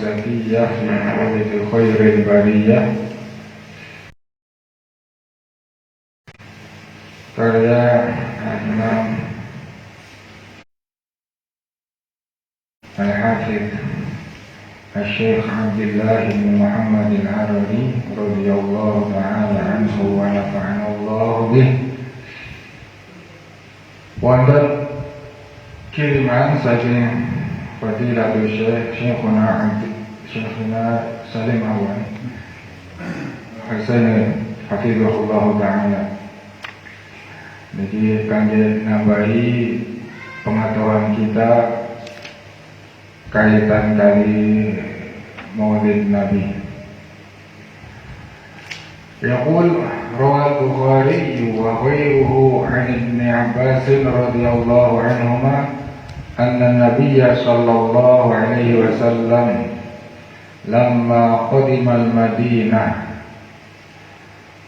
الزكية في مولد خير البرية karya Imam Al-Hafidh Al-Syekh Abdullah bin Muhammad Al-Harawi radhiyallahu ta'ala anhu wa nafa'ana Allah bih. Wonten kiriman saking Fadilatul Syekh Syekhuna Salim Awan Hasan hafizahullah ta'ala. Jadi kangge nambahi pengetahuan kita kaitan dari Maulid Nabi. Yaqul rawal Bukhari wa ghayruhu 'an Ibn Abbas radhiyallahu anhuma anna an-nabiyya sallallahu alaihi wasallam lamma qadima al-Madinah.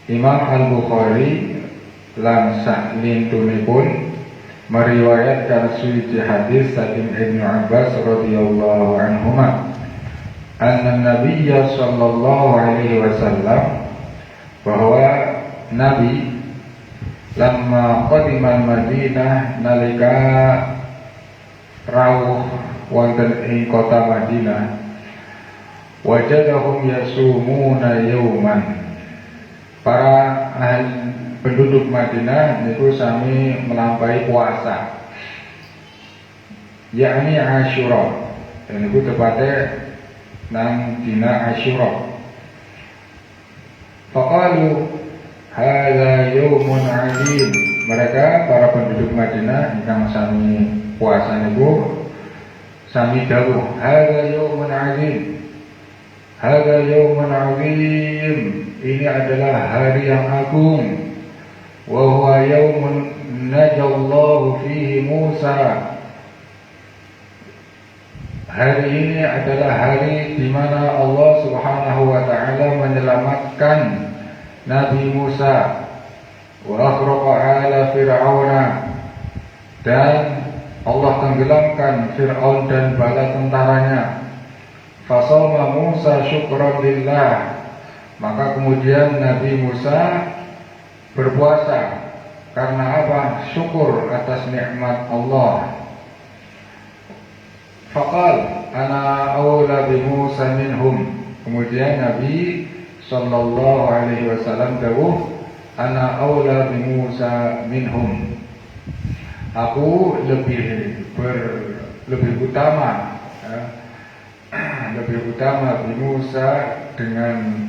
Imam Al-Bukhari lan saklintunipun meriwayatkan suci hadis saking Ibnu Abbas radhiyallahu anhuma anna nabiyya sallallahu alaihi wasallam bahwa Nabi lamma qadima Madinah nalika rawuh wonten ing kota Madinah wajadahum yasumuna yauman. Para penduduk Madinah niku sami melampaui puasa, yakni Asyura. Dan niku tepatnya nang dina Asyura. Faqalu hadza yaumun 'adim. Mereka para penduduk Madinah ingkang sami puasa niku sami dawuh hadza yaumun 'adim. Hadza yaumun 'adim. Ini adalah hari yang agung. Wa huwa yaumun najallahu fihi Musa. Hari ini adalah hari di mana Allah Subhanahu wa taala menyelamatkan Nabi Musa wa akhraqa ala Fir'auna, dan Allah tenggelamkan Fir'aun dan bala tentaranya. Fasawma Musa syukran lillah. Maka kemudian Nabi Musa berpuasa karena apa? Syukur atas nikmat Allah. Faqal ana aula bi Musa minhum. Kemudian Nabi sallallahu alaihi wasallam dawuh ana aula bi Musa minhum. Aku lebih utama lebih utama bi Musa dengan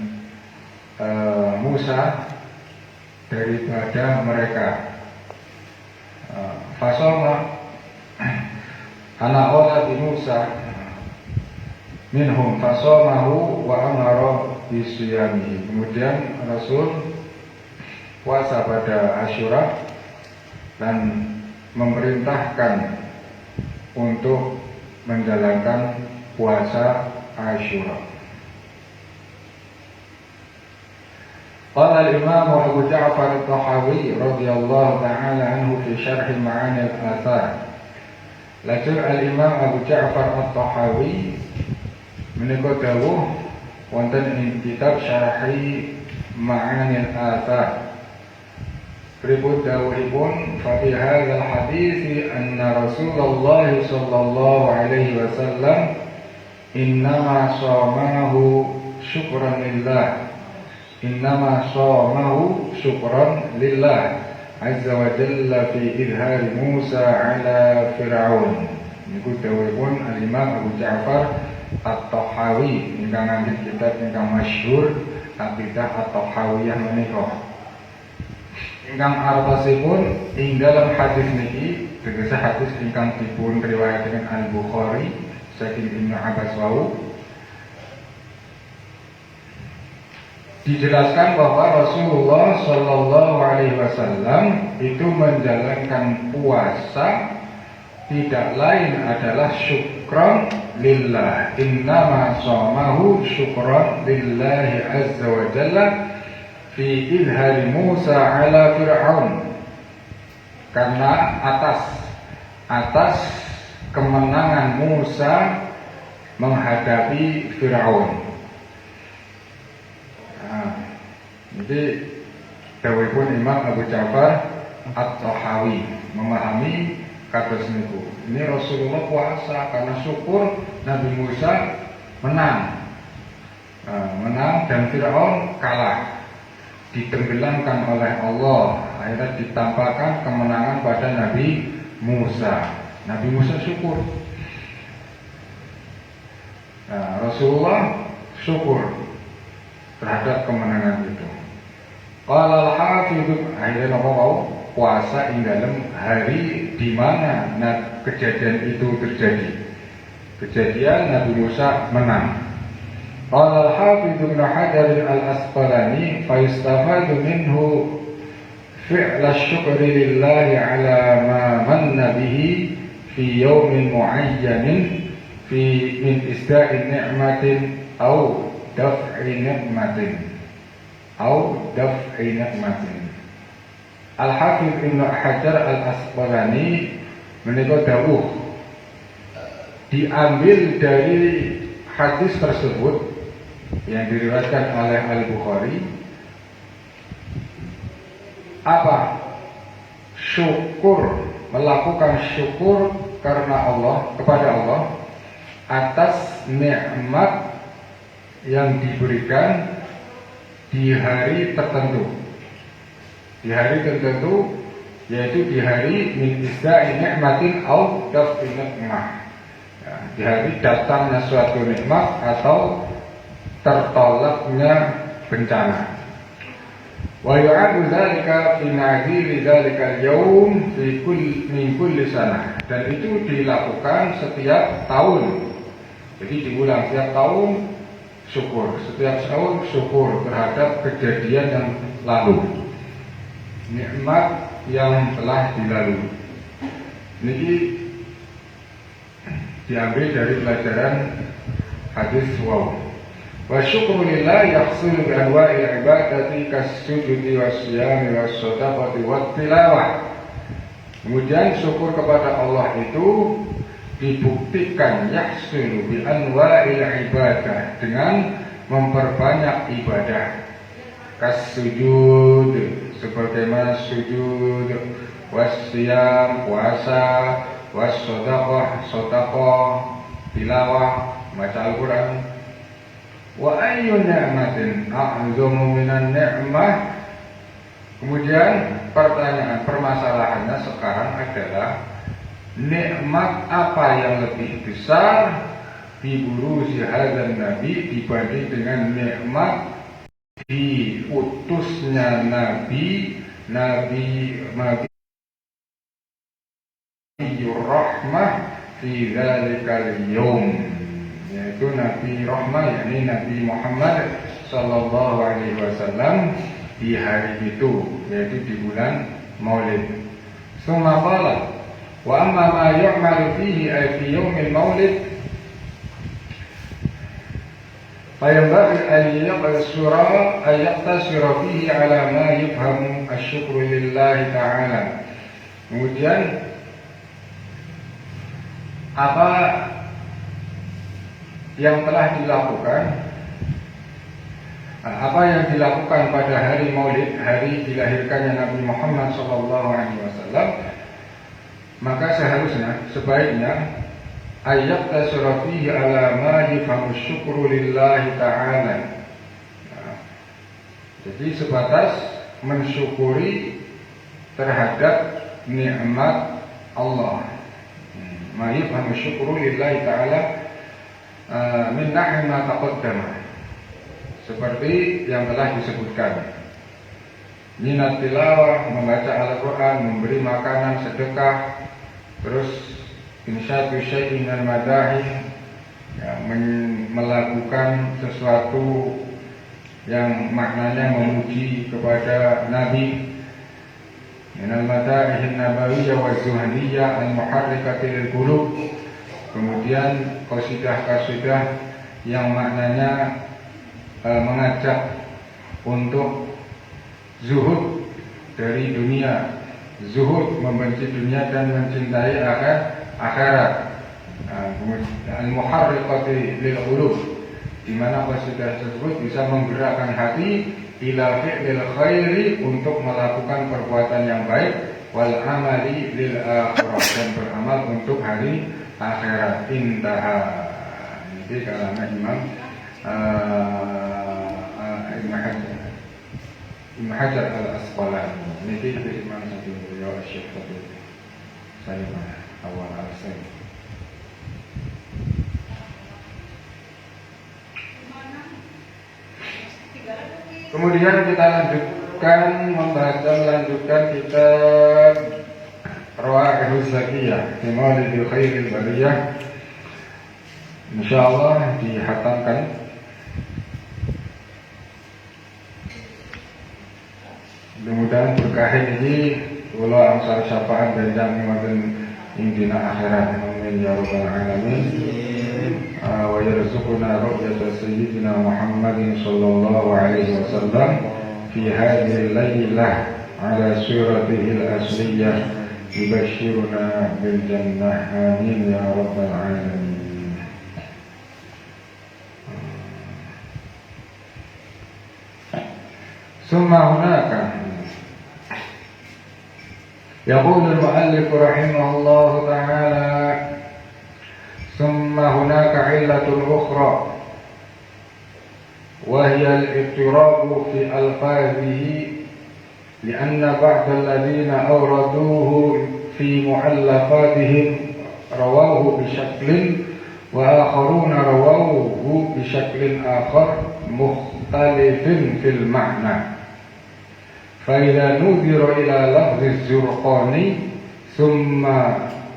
Musa daripada mereka. Fasoma ana ola bi Musa minhum fasomahu wa amara bisyamihi. Kemudian Rasul puasa pada Asyura dan memerintahkan untuk menjalankan puasa Asyura. Qala al-Imam Abu Ja'far al-Tahawi radhiyallahu ta'ala anhu fi syarh ma'ani al-athar. Lajur al-Imam Abu Ja'far al-Tahawi menika dawuh wonten ing kitab syarhi ma'ani al-athar. Pripun dawuhipun fa fi hadzal hadits anna Rasulullah sallallahu alaihi wasallam innama shamahu syukran lillah. Innama shamahu syukran lillah azza wa jalla fi idhari Musa ala Fir'aun. Niku dawuhipun al-Imam Abu Ja'far At-Tahawi ingkang ngandhut kitab ingkang masyhur Aqidah At-Tahawiyah menika. Ingkang artosipun ing dalam hadis niki tegese hadis ingkang dipun riwayataken Al-Bukhari saking Ibnu Abbas wau, dijelaskan bahwa Rasulullah Shallallahu Alaihi Wasallam itu menjalankan puasa tidak lain adalah syukran lillah. Innama shamahu syukran lillahi azza wa jalla fi idhari Musa ala Fir'aun. Karena atas kemenangan Musa menghadapi Firaun. Nah, jadi dawuhipun Imam Abu Ja'far At-Tahawi memahami kata seniku. Ini Rasulullah puasa karena syukur Nabi Musa menang. Menang dan Firaun kalah, ditenggelamkan oleh Allah. Akhirnya ditampakkan kemenangan pada Nabi Musa. Nabi Musa syukur. Rasulullah syukur terhadap kemenangan itu. Qala al-hafidz, akhirnya mau puasa ing dalam hari di mana kejadian itu terjadi. Kejadian Nabi Musa menang. Qala al-hafidz Ibnu Hajar al-Asqalani fa yustafadu minhu fi'l asy-syukri lillahi ala ma manna bihi fi yawmin mu'ayyanin fi min isda'i ni'matin aw daf'i ni'matin. Al-Hafidz Ibnu Hajar Al-Asqalani menika dawuh diambil dari hadis tersebut yang diriwayatkan oleh Al-Bukhari, apa? Syukur, melakukan syukur karena Allah, kepada Allah atas nikmat yang diberikan di hari tertentu. Di hari tertentu, yaitu di hari min isda'i ni'matin au daf'i ni'mah. Di hari datangnya suatu nikmat atau tertolaknya bencana. Wa yu'adu dzalika fi na'dili dzalika al-yawm fi min kulli sanah. Dan itu dilakukan setiap tahun. Jadi diulang setiap tahun syukur, setiap tahun syukur terhadap kejadian yang lalu, nikmat yang telah dilalui. Ini diambil dari pelajaran hadis waw. Wa syukru lillah yahsulu bi anwa'il ibadati kas-sujudi was-siyami was-shadaqati wat-tilawah. Kemudian syukur kepada Allah itu dibuktikan yahsulu bi anwa'il ibadah, dengan memperbanyak ibadah. Kas-sujud, sebagaimana sujud, was-siyam, puasa, was-shadaqah, sedekah, tilawah, baca Al-Qur'an. Wa ayyu ni'matin a'zamu minan ni'mah. Kemudian permasalahannya sekarang adalah nikmat apa yang lebih besar biburuzi hadzal nabi dibanding dengan nikmat diutusnya Nabi rahmah fi dzalikal yaum, yaitu Nabi rahmah, yakni Nabi Muhammad sallallahu alaihi wasallam di hari itu, yaitu di bulan Maulid. Summa qala wa amma ma yu'malu fihi ay fi yaumil maulid فينبغي أن يقتصر فيه على ما يفهم الشكر لله تعالى. Kemudian apa yang telah dilakukan, apa yang dilakukan pada hari Maulid, hari dilahirkannya Nabi Muhammad SAW, maka seharusnya, sebaiknya ayat tasrafihi ala ma yafhamu syukru lillahi ta'ala. Jadi sebatas mensyukuri terhadap nikmat Allah. Ma yafhamu syukru lillahi ta'ala min nahwi ma taqaddama, seperti yang telah disebutkan. Minat tilawah, membaca Al-Quran, memberi makanan, sedekah, terus insyatu syai'in al-madahi, melakukan sesuatu yang maknanya memuji kepada Nabi, minal madahi nabawiyyah wa zuhaniyah al-muharrikatil qulub. Kemudian qasidah-qasidah yang maknanya mengajak untuk zuhud dari dunia, zuhud membenci dunia dan mencintai akhirat. al-muharriqati lil qulub, di mana qasidah tersebut bisa menggerakkan hati ila fi'lil khairi, untuk melakukan perbuatan yang baik, wal amali lil akhirah, dan beramal untuk hari akhirat. Intaha. Ini kalangan Imam Ibn Hajar al-Asqalani. Ini Imam satu beliau Syekh satu saya awal al-Sayyid. Kemudian kita melanjutkan kitab Rawa'ihuz Zakiyah fi Maulidil Khairil Bariyah. Insyaallah dihatamkan. Mudah-mudahan berkah ini kula angsal syafaat benjang ing dina akhirat. Amin ya rabbal alamin. Wa yarzuquna ru'yata sayyidina Muhammadin sallallahu alaihi wasallam fi hadhihi al-lailah ala suratihi al-asliyah, yubashshiruna bil jannah. Amin ya rabbal alamin. Summa hunaka yaqulu al-mu'allif rahimahullahu ta'ala, summa hunaka illatun ukhra wa hiya al-iqtirabu fi alfazihi, li'anna ba'da alladhina awraduhu fi mu'allafatihim rawahu bishaklin wa akharuna rawahu bishaklin akhar mukhtalifin fil ma'na. فإذا نُظِرَ إلى لفظ الزرقاني ثم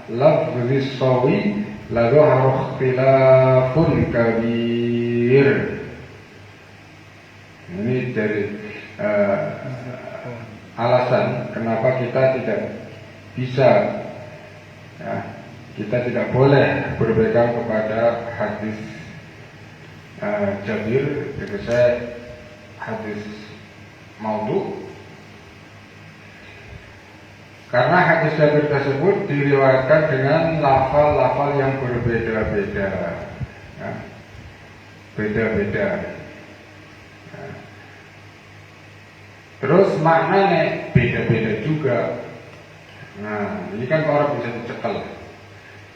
لفظ الصاوي لظهر اختلاف كبير. Ini dari alasan kenapa kita tidak bisa, ya, kita tidak boleh berpegang kepada hadis Jabir, tegese hadis maudhu. Karena hadis Jabir tersebut diriwayatkan dengan lafal-lafal yang berbeda-beda, ya, beda-beda. Ya. Terus maknanya beda-beda juga. Nah, ini kan orang bisa dicekal,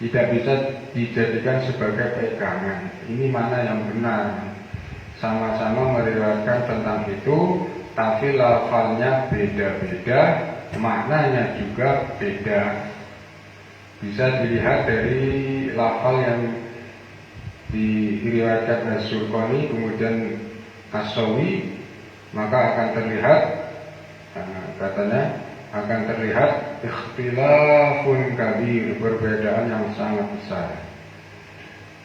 tidak bisa dijadikan sebagai pegangan. Ini mana yang benar? Sama-sama meriwayatkan tentang itu, tapi lafalnya beda-beda, maknanya juga beda. Bisa dilihat dari lafal yang diriwayatkan As-Surqani kemudian As-Sawi, maka akan terlihat, katanya akan terlihat ikhtilafun kabir, perbedaan yang sangat besar.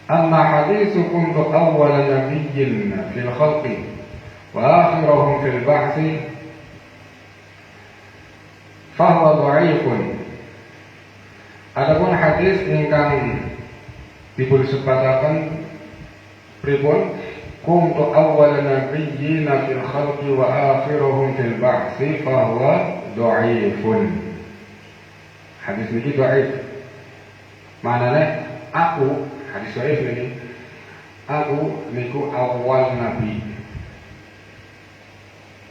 Amma haditsu kuntu awwala nabiyyin fil khalqi wa akhirahum fil ba'thi fahuwa dhaifun. Adapun hadis ingkang dipun sebataken pripun kuntu awwala nabiyyina fil khalqi wa akhiruhum fil ba'thi fahuwa dhaifun. Hadis niki dhaif. Manane aku, hadis dhaif ini, aku niku awal nabi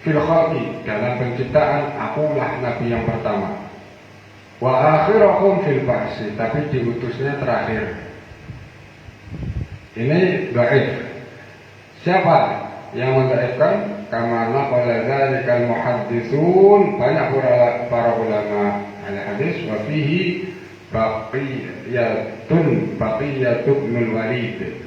fil khalqi, dalam penciptaan akulah nabi yang pertama. Wa akhiruhum fil ba'si, tapi diutusnya terakhir. Ini dhaif. Siapa yang mendhaifkan? Kama naqala dzalikal muhadditsun, banyak para ulama al-hadis, wa fihi baqiyatun min Walid.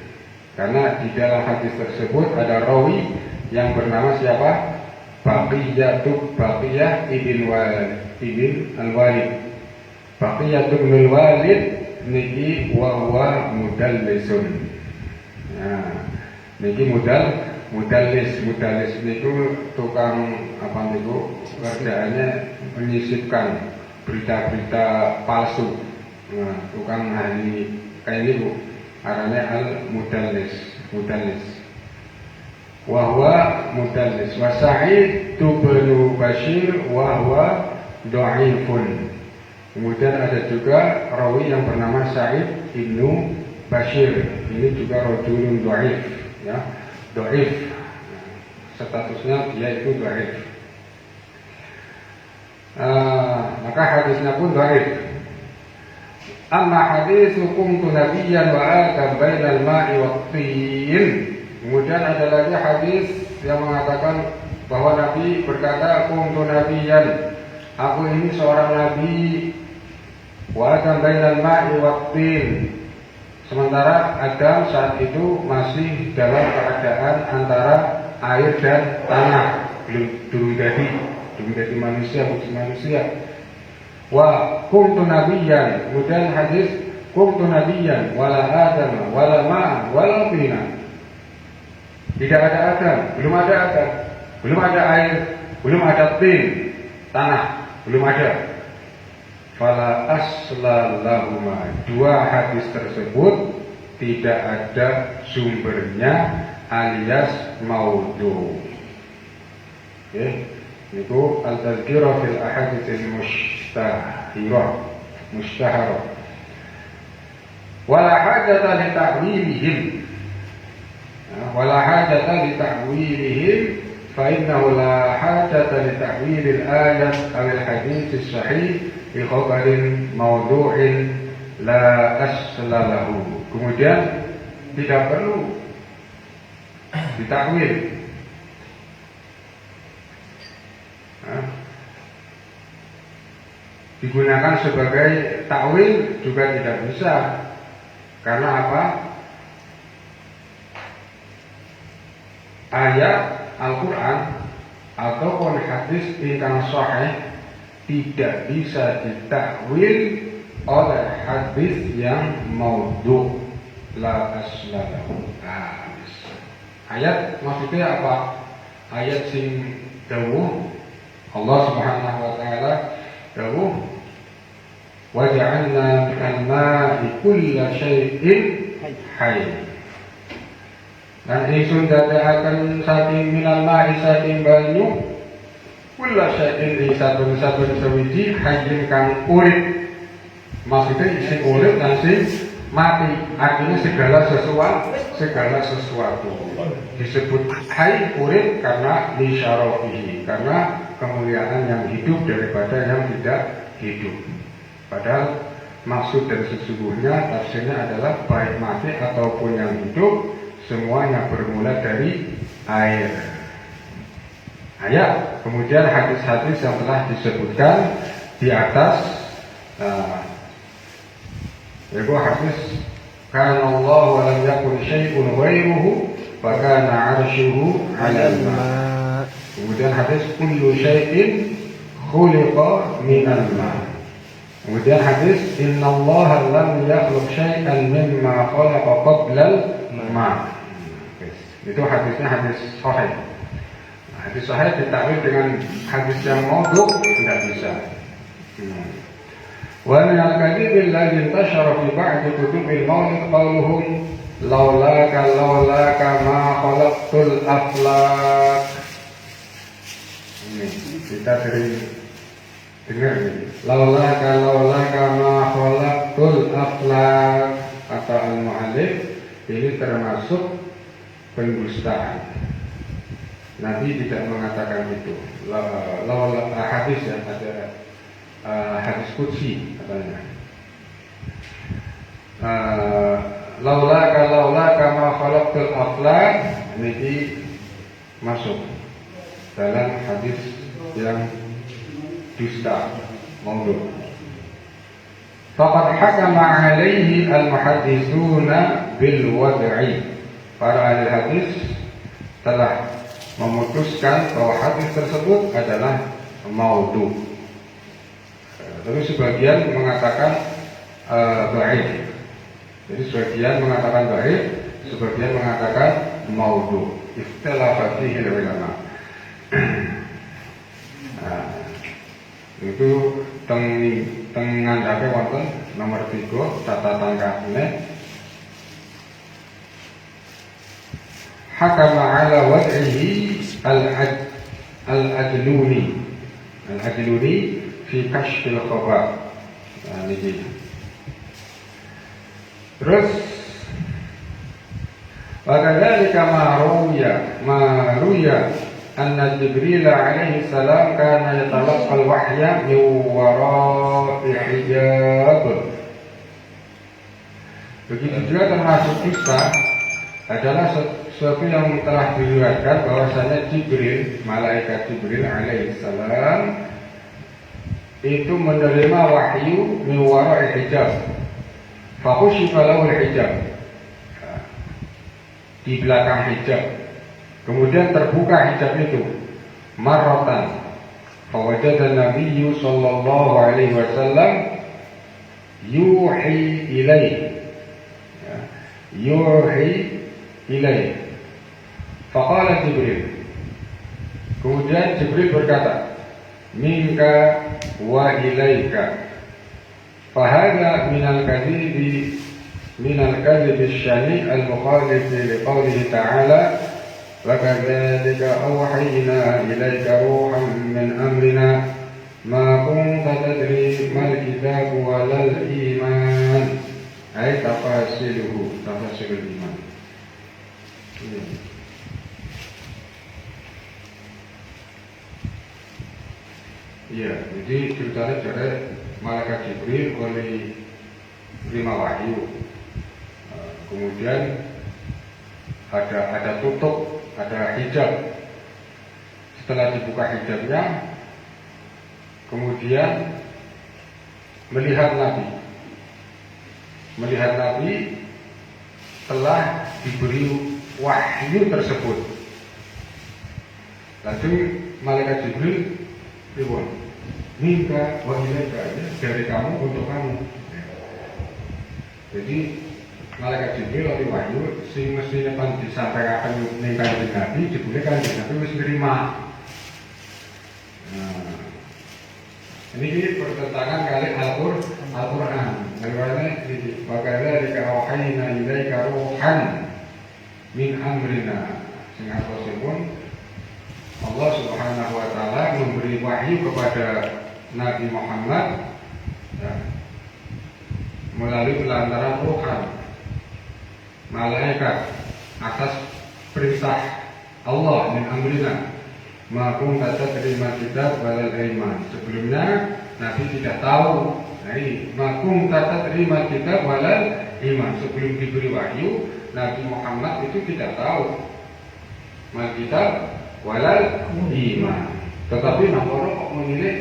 Karena di dalam hadis tersebut ada rawi yang bernama siapa? Baqiyah ibn al-Walid. Baqiyah ibn al-Walid niki wa huwa mudallisun. Nah, niki mudallis niku tukang apa niku, kerjaannya menyisipkan berita-berita palsu. Nah, tukang ahli kayak niku arane al-mudallis. Wahwa mudallis. Wa Sa'id bin Bashir wahwa dhaifun. Kemudian ada juga rawi yang bernama Sa'id ibnu Bashir. Ini juga rajulun dhaif, ya, dhaif. Statusnya dia itu dhaif. Maka hadisnya pun dhaif. Amma haditsu kuntu nabiyyan wa adam bainal ma'i wat-tin. Kemudian ada lagi hadis yang mengatakan bahwa Nabi berkata kuntu nabiyyan, aku ini seorang nabi, wa adam bainal ma'i wat-tin. Sementara Adam saat itu masih dalam keadaan antara air dan tanah, belum jadi manusia, bukan manusia. Wa kuntu nabiyyan, kemudian hadis kuntu nabiyyan wala adam wala ma wala tina. Tidak ada Adam, belum ada air, belum ada tin, tanah, belum ada. Fala asla lahuma. Dua hadis tersebut tidak ada sumbernya alias maudhu. Oke, itu al-tazkirah fil ahadits mustahirah. Wala hajata li ta'wilihim. Wala hajata li ta'wilihim fa innahu la hajata li ta'wilil ayat aw al-hadits as-sahih bi khabarin mawdu'in la asla lahu. Kemudian tidak perlu ditakwil. Digunakan sebagai takwil juga tidak bisa. Karena apa? Ayat Al-Quran ataupun hadis ingkang sahih tidak bisa ditakwil oleh hadis yang maudhu, la aslalahu. Ayat maksudnya apa? Ayat sing dawuh Allah Subhanahu wa taala dawuh wa ja'alna minal ma'i kulla syai'in hayy. Dan ingsun dadekaken saking minal ma'i saking banyu kulla syai'in satun sewiji hayyin kang urip. Maksudnya sing urip dan sing mati, artinya segala sesuatu disebut hayy, urip karena li syarafihi, karena kemuliaan yang hidup daripada yang tidak hidup. Padahal maksud dan sesungguhnya tafsirnya adalah baik mati ataupun yang hidup semuanya bermula dari air. Ayat, kemudian hadis-hadis yang telah disebutkan di atas, yaitu hadis kana Allah wa lam yakun syai'un ghairuhu fa kana 'arshuhu 'alal ma'. Kemudian hadis kullu syai'in khuliqa minal ma'. Kemudian hadis innallaha lam yakhluq syai'an mimma khalaqa qablal ma'. Itu hadisnya hadis sahih. Hadis sahih ditakwil dengan hadis yang maudhu tidak bisa. Wa min al-kadhib alladhi intashara fi ba'd kutubil maulid qawluhum laulaka ma khalaqtul aflaq. Ini kita sering dengar ini. Laulaka ma khalaqtul aflaq, kata al-mu'allif, ini termasuk pendustaan. Nabi tidak mengatakan itu. Hadis yang ada hadis qudsi katanya. Laulaka ma khalaqtul aflaq, ini masuk dalam hadis yang dusta, maudhu. Faqad hakama alaihi al-muhadditsuna bil wad'i. Para ahli hadis telah memutuskan bahwa hadis tersebut adalah maudhu. Tapi sebagian mengatakan dhaif. Jadi sebagian mengatakan dhaif, sebagian mengatakan maudhu. Ikhtalafa fihi ulama. Itu teng ngandhake wonten nomor 3 catatan kakne. Hakama ala wad'ihi al-Ajluni fi kashfil khabar. Nah, ini. Terus wakadzalika ma ruya anna Jibril alaihi salam kana yatalaqqal wahya min wara'i hijab. Begitu juga termasuk kisah adalah sesuatu yang telah diriwayatkan bahwasanya Jibril, malaikat Jibril alaihi salam itu menerima wahyu min wara'i hijab. Fakushifa lahu al-hijab, di belakang hijab. Kemudian terbuka hijab itu marratan. Fawajada Nabi sallallahu alaihi wasallam yuhi ilaih, yuhi ilaih. Faqala Jibril. Kemudian Jibril berkata, minka wa ilaika. Fahada minal kadhibi syani' al-mukhalif liqawlihi ta'ala wa kadzalika awhayna ilaika ruhan min amrina ma kunta tadri mal kitab walal iman ay tafasilul iman. Iya, jadi ceritanya dari malaikat Jibril oleh terima wahyu. Kemudian ada tutup, ada hijab. Setelah dibuka hijabnya, kemudian melihat Nabi telah diberi wahyu tersebut. Lalu malaikat Jibril minta wahilaka, dari kamu untuk kamu. Jadi malaikat Jibril oleh wahyu sing mestinya kan disampaikan ning kanjeng Nabi, jebule kanjeng Nabi wis nerima. Nah, ini bertentangan kali Al-Qur'an. Bagaimana ini? Wakadzalika awhayna ilaika ruhan min amrina. Sing atasipun Allah Subhanahu wa taala memberi wahyu kepada Nabi Muhammad melalui pelantaran ruhan, malaikat, atas perintah Allah min amrina. Ma kunta tadri kitab walal iman. Sebelumnya Nabi tidak tahu. Nah, ma kunta tadri kitab walal iman. Sebelum diberi wahyu, Nabi Muhammad itu tidak tahu mal kitab walal iman. Tetapi nampaknya kok memilih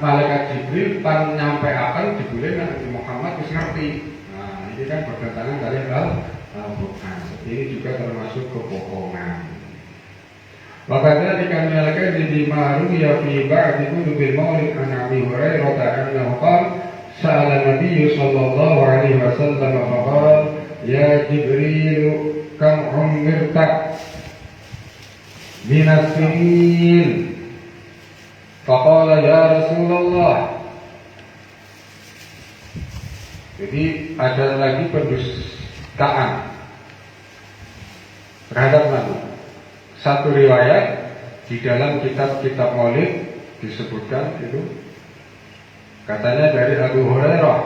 malaikat Jibril pan nyampe akan dibulai Nabi Muhammad wis ngerti. Nah, ini kan bertentangan dari Al-Qur'an. Ini juga termasuk kebohongan. Wakadzalika minal kadhibi ma ruwiya fi ba'di kutubil maulid an Abi Hurairah annahu qala sa'ala Nabi sallallahu alaihi wasallam faqala ya Jibril kam umirta minas sinin. Faqala ya Rasulullah. Jadi ada lagi pendustaan terhadap Nabi. Satu riwayat di dalam kitab-kitab Maulid disebutkan itu katanya dari Abu Hurairah.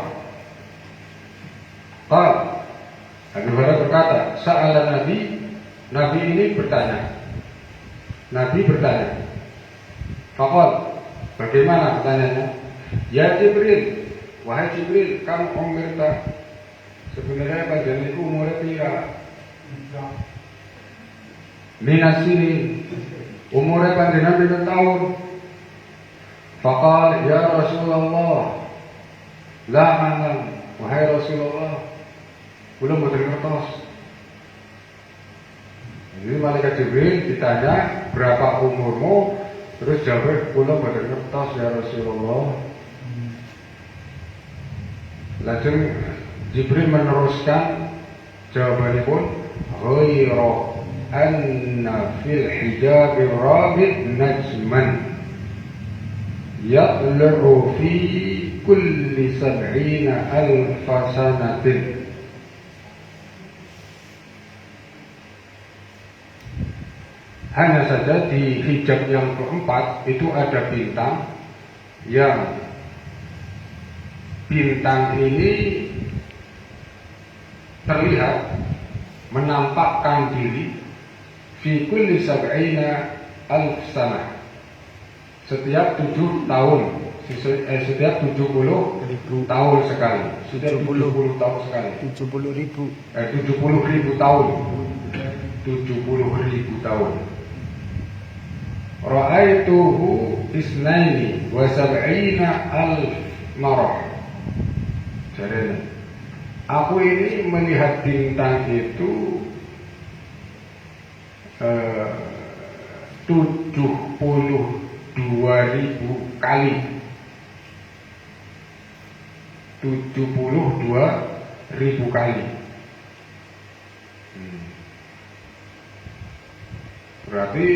Abu Hurairah berkata, sa'ala Nabi ini bertanya. Nabi bertanya. Faqal, bagaimana pertanyaannya? Ya Jibril, wahai Jibril, kamu umirta. Sebenarnya panjenenganku umurnya pira? Minas sini, umurnya panjenengan berapa tahun? Faqal, ya Rasulullah, la alam, wahai Rasulullah, belum boten ngertos. Jadi malaikat Jibril ditanya berapa umurmu, terus jawab belum boten ngertos ya Rasulullah. Lalu Jibril meneruskan jawabannya pun, ghairu anna fil hijab rabit najman ya'lu fi kulli 70,000 sanatin. Hanya saja di hijab yang keempat itu ada bintang yang bintang ini terlihat menampakkan diri fi kulli sab'ina alf sanah, setiap 7 tahun, setiap 70 tahun sekali, setiap 70 tahun sekali, 70.000 70.000 tahun, 70.000 tahun. Ra'aituhu isnaini wa sab'ina alf marah. Jadi aku ini melihat bintang itu 72.000 kali. 72.000 kali. Berarti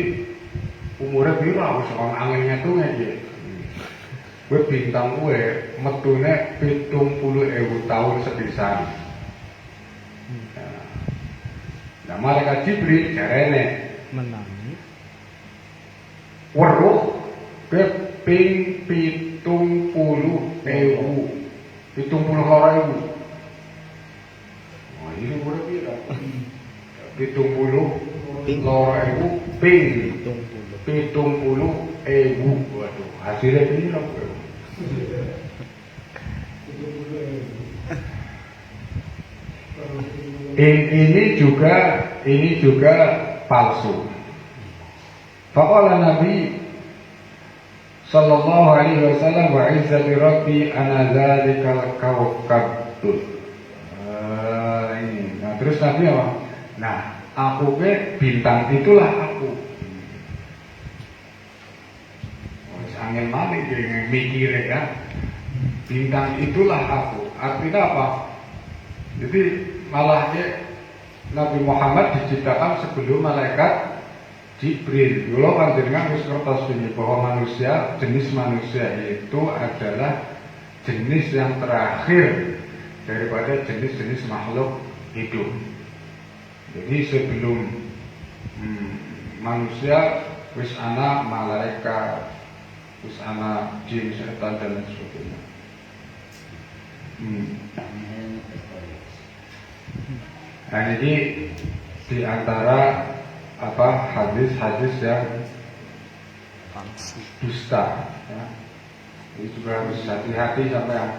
umurnya piro wis ana angelnya tuh ngene. Kowe bintang kowe metune 70.000 tahun sepisan. Nah, malaikat Jibril jarene menangi weruh keping 70.000. 72.000. Wah, ini umurnya piro? 70.000 ping 70.000. Waduh, hasilnya piro? Ini juga palsu. Faqala Nabi sallallahu alaihi wasallam wa izzati rabbi ana dzalikal kawkab. Ini. Nah, terus Nabi apa? Nah, aku ke bintang itulah aku. Angin malik dia mikir kan. Bintang itulah aku. Artinya apa? Jadi malah Nabi Muhammad diciptakan sebelum malaikat Jibril. Dulu kan dengan wis kertas ini bahwa manusia, jenis manusia itu adalah jenis yang terakhir daripada jenis-jenis makhluk hidup. Jadi sebelum manusia wis ana malaikat, wis ana jin, setan dan lain sebagainya. Nah, ini di antara hadis-hadis yang dusta. Ya. Ini juga harus hati-hati sampai yang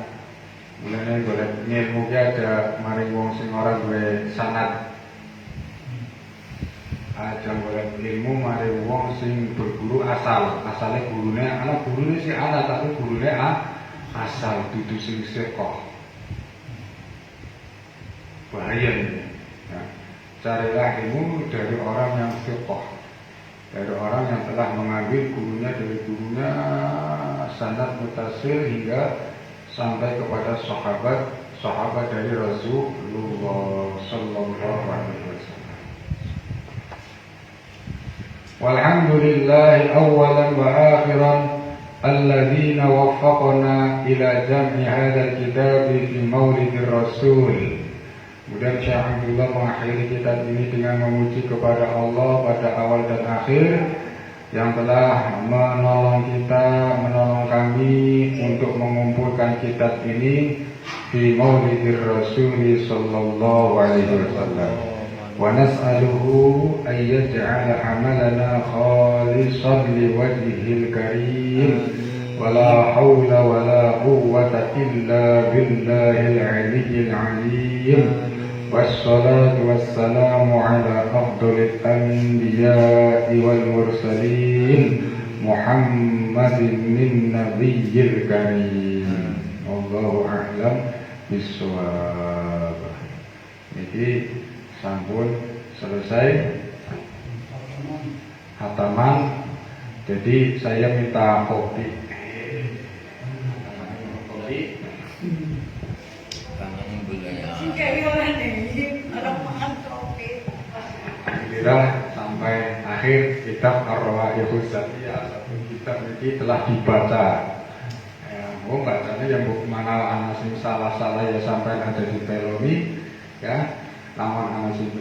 mulanya boleh ngilmu ada mari wong sing ora duwe sanad. Aja boleh ilmu mari wong sing berguru asale gurune anak gurune sih ana tapi gurune asal dudu sing sekoh. Bahaya ini. Ya. Carilah ilmu dari orang yang sekoh, dari orang yang telah mengambil gurunya dari gurunya sanad mutasil hingga sampai kepada sahabat dari Rasulullah sallallahu alaihi wasallam. Walhamdulillah awalan wa akhiran alladzina waffaqna ila jam'i hadzal kitab fi maulidir rasul. Kemudian Syekh Abdullah mengakhiri kitab ini dengan memuji kepada Allah pada awal dan akhir yang telah menolong kami untuk mengumpulkan kitab ini di Maulidir Rasul sallallahu alaihi wasallam. Wa nas'aluhu ay yaj'ala amalana khalisan liwajhihil karim. Wala haula wala quwwata illa billahil aliyyil azim. والصلاة والسلام على أفضل الأنبياء والمرسلين محمد النبي الكريم والله أعلم بالصواب. Jadi sampun selesai hataman. Jadi saya minta kopi. Alhamdulillah sampai akhir kitab Ar-Rawaihus Satiyah. Satu kitab ini telah dibaca. Mau bacanya yang mana anak sing salah-salah ya sampai ada di pelomi ya. Lawan anak sing